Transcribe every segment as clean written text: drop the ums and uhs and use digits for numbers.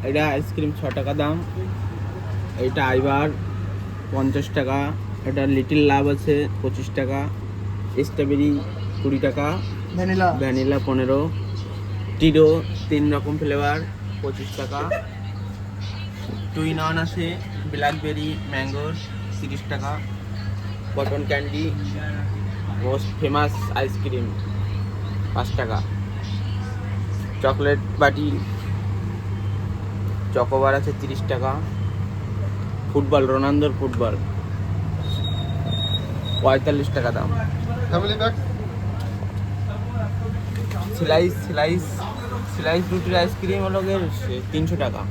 এটা আইসক্রিম 6 টাকা দাম, এটা আইবার 50 টাকা, এটা লিটল লাভ আছে 25 টাকা, স্ট্রবেরি 20 টাকা, ভ্যানিলা 15, টিডো 3 রকম ফ্লেভার 25 টাকা, টুইন অন আছে ব্ল্যাকবেরি ম্যাঙ্গো 30 টাকা, cotton candy most famous ice cream 5 টাকা, চকলেট বাটি চকোবার আছে 30 টাকা, ফুটবল রোনালদোর ফুটবল 45 টাকা দাম, স্লাইস রুটির আইসক্রিম হলো 300 টাকা।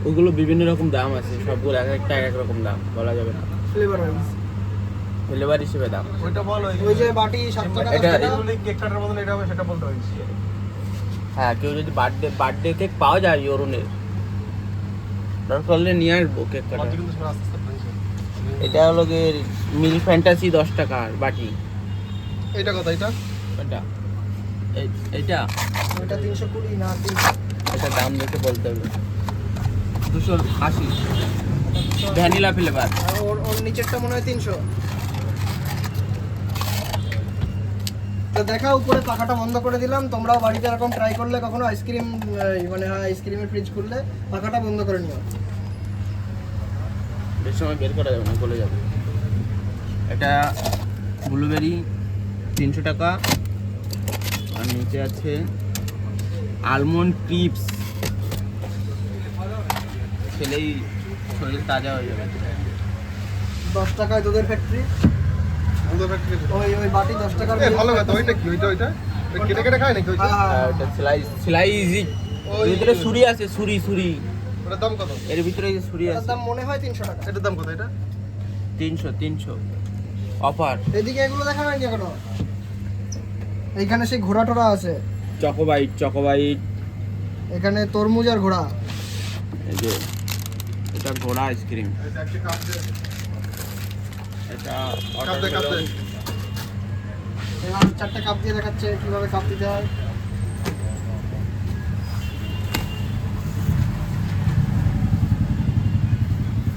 ওগুলো বিভিন্ন রকম দাম আছে, সবগুলো এক একটা এক রকম দাম, বলা যাবে না, ফ্লেভার হিসেবে দাম। ওইটা বল, ওই যে বাটি 7 টাকা এটা কেক কাটার বদলে এটা হবে, সেটা বলতে পারিস। হ্যাঁ, কেউ যদি বার্থডে কেক পাওয়া যায় ইওরনের, দরকার হলে নিয়ে আসবো কেক কাটা। এটা হলো মিল ফ্যান্টাসি 10 টাকার বাটি। এটা কত? এটা এইটা ওটা 320 না 300? এটা দাম দেখে বলতে হবে। 280 ভ্যানিলা ফ্লেভার। আর ওর নিচেরটা মনে হয় 300। তো দেখা, উপরে পাখাটা বন্ধ করে দিলাম। তোমরাও বাড়িতে এরকম ট্রাই করলে কখনো আইসক্রিম, মানে আইসক্রিমের ফ্রিজ খুললে পাখাটা বন্ধ করে নিও। বেশ সময় বের করা যাবে না, গলে যাবে। এটা ব্লুবেরি 300 টাকা, আর নিচে আছে আলমন্ড ক্রিপস, খেলেই শরীর তাজা হয়ে যাবে। 10 টাকায় দুধের ফ্যাক্টরি। ওই বাটি 10 টাকার। ভালো কথা। ওইটা কি? ওইটা কেটে কেটে খায় নাকি? ওটা স্লাইস ভিতরে ছুরি আছে, ছুরি। ওটার দাম কত? এর ভিতরে যে ছুরি আছে, দাম মনে হয় 300 টাকা। এটার দাম কত? এটা 300 অফার। এদিকে এগুলো দেখা হয়নি এখনো। এইখানে সেই ঘোড়া টোড়া আছে, চকোবাইট। এখানে তরমুজ আর ঘোড়া। এই যে এটা ঘোড়া আইসক্রিম। এটা এবার 4টা কাপ দিয়ে দেখাচ্ছে কিভাবে কাপ দিতে হয়।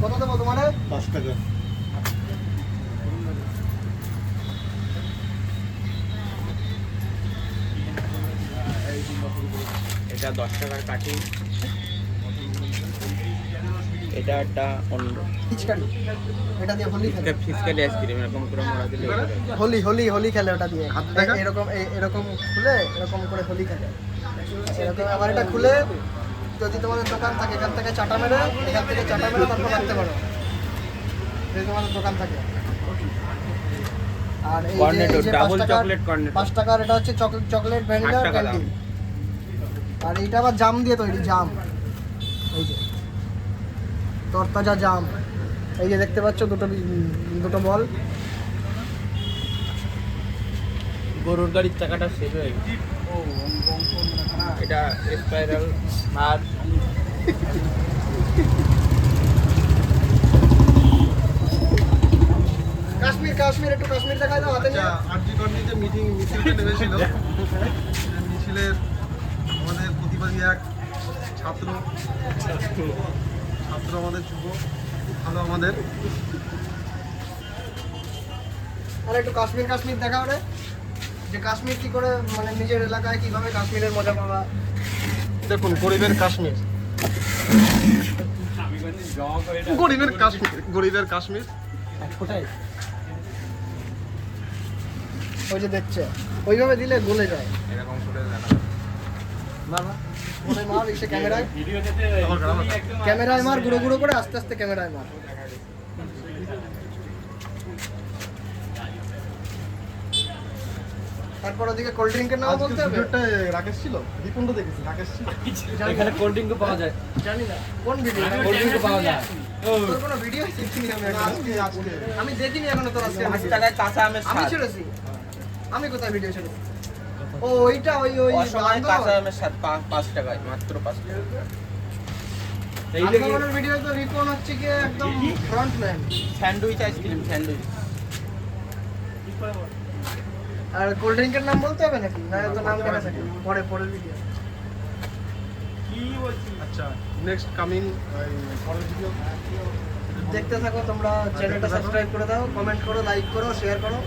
কত দেবো তোমার? 5 টাকা। এটা 10 টাকার কাঠি। এটা একটা অন্য ফিচকারি। এটা দিয়ে হোলি খেলে। ফিসকালি আইসক্রিম, এরকম করে মোড়া দিলে হোলি খেলে ওটা দিয়ে। এরকম খুলে এরকম করে হোলি খেলে। এরকম আবার এটা খুলে যদি তোমাদের দোকান থাকে, এখান থেকে চাটা মেরে তারপর রাখতে পারো। যদি তোমাদের দোকান থাকে। আর এই কর্নেটো যে ডাবল চকলেট কর্নেটো 5 টাকার, এটা হচ্ছে চকলেট ভ্যানিলা ক্যান্ডি। আর এইটা আবার জাম দিয়ে তৈরি, জাম। এই যে তরতাজা জাম। এই যে দেখতে পাচ্ছ দুটো বল। গরুর গাড়ির চাকাটা শেষ হয়ে গেছে। এটা স্পাইরাল মার। কাশ্মীর একটু কাশ্মীর দেখাই দাও হাতে নিয়ে। আরজিকর্ণী যে মিছিলটা নেমেছিল, মিছিলের আমাদের প্রতিবাদী এক ছাত্র আমাদের যুব, ভালো আমাদের। আর একটু কাশ্মীর দেখাও রে, যে কাশ্মীর কি করে, মানে নিজের এলাকায় কিভাবে কাশ্মীরের মজা পাওয়া। দেখুন, গরিবের কাশ্মীর। ওই যে দেখছে, ওইভাবে দিলে গলে যায়। এরকম করে বাবা মনে মার, এসে ক্যামেরায় মার, গুঁড়ো গুঁড়ো করে আস্তে আস্তে ক্যামেরায় মার। তারপর ওদিকে কোল্ড ড্রিঙ্কের নাম বলতে হবে। রাকেশ ছিল, দীপনটা দেখেছি, রাকেশ ছিল। এখানে কোল্ড ড্রিঙ্কও পাওয়া যায়। জানি না কোন ভিডিও, কোল্ড ড্রিঙ্কও পাওয়া যায়। তোর কোনো ভিডিও দেখিনি আমি এখনো। আমি দেখিনি এখনো তোর আজকে। 5 টাকায় কাঁচা আমের আমি স্বাদ। ছেড়েছি। আমি কোথায় ভিডিও ছেড়েছি? ও ওইটা ওই অসময় কাঁচা আমের স্বাদ 5 টাকায়, মাত্র 5 টাকা। আন্দোলনের ভিডিও তো রিপন হচ্ছে কি একদম ফ্রন্টম্যান। Sandwich ice cream, sandwich. আর কোল্ড ড্রিঙ্কের নাম বলতে হবে নাকি? না তো নাম লেখা থাকে পরে ভিডিও। আচ্ছা নেক্সট কামিং পরের ভিডিও দেখতে থাকো তোমরা, চ্যানেলটা সাবস্ক্রাইব করে দাও, কমেন্ট করো, লাইক করো, শেয়ার করো।